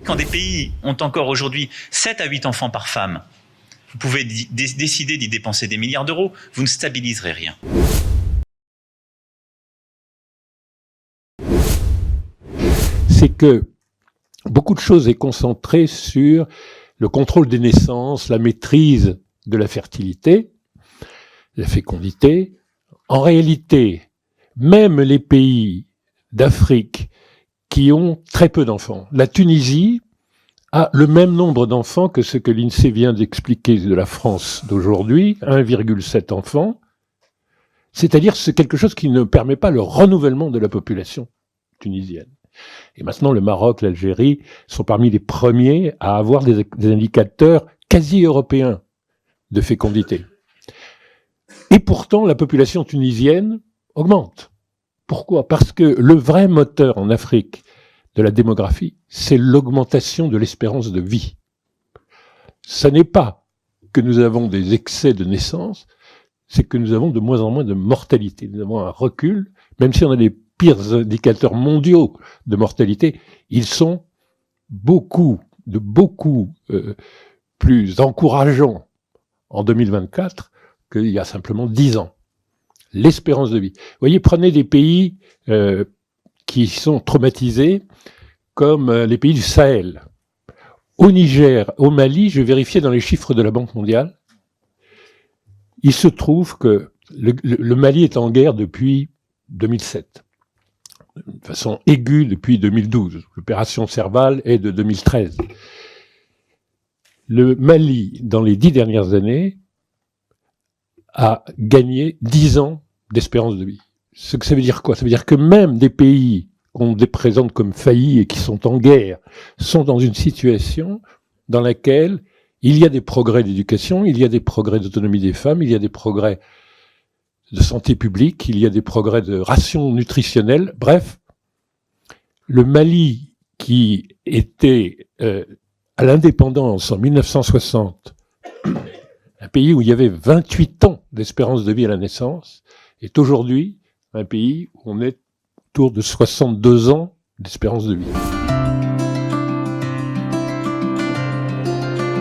quand des pays ont encore aujourd'hui 7 à 8 enfants par femme, vous pouvez décider d'y dépenser des milliards d'euros, vous ne stabiliserez rien. C'est que beaucoup de choses est concentrée sur le contrôle des naissances, la maîtrise de la fertilité, la fécondité. En réalité, même les pays d'Afrique qui ont très peu d'enfants, la Tunisie a le même nombre d'enfants que ce que l'INSEE vient d'expliquer de la France d'aujourd'hui, 1,7 enfants, c'est-à-dire c'est quelque chose qui ne permet pas le renouvellement de la population tunisienne. Et maintenant, le Maroc, l'Algérie sont parmi les premiers à avoir des indicateurs quasi européens de fécondité. Et pourtant, la population tunisienne augmente. Pourquoi ? Parce que le vrai moteur en Afrique de la démographie, c'est l'augmentation de l'espérance de vie. Ce n'est pas que nous avons des excès de naissance, c'est que nous avons de moins en moins de mortalité. Nous avons un recul, même si on a les pires indicateurs mondiaux de mortalité, ils sont beaucoup plus encourageants en 2024 qu'il y a simplement 10 ans. L'espérance de vie. Vous voyez, prenez des pays qui sont traumatisés, comme les pays du Sahel. Au Niger, au Mali, je vérifiais dans les chiffres de la Banque mondiale, il se trouve que le Mali est en guerre depuis 2007, de façon aiguë depuis 2012. L'opération Serval est de 2013. Le Mali, dans les 10 dernières années, a gagné 10 ans d'espérance de vie. Ce que ça veut dire quoi ? Ça veut dire que même des pays qu'on présente comme faillis et qui sont en guerre sont dans une situation dans laquelle il y a des progrès d'éducation, il y a des progrès d'autonomie des femmes, il y a des progrès de santé publique, il y a des progrès de ration nutritionnelle. Bref, le Mali, qui était à l'indépendance en 1960, un pays où il y avait 28 ans d'espérance de vie à la naissance, est aujourd'hui un pays où on est autour de 62 ans d'espérance de vie.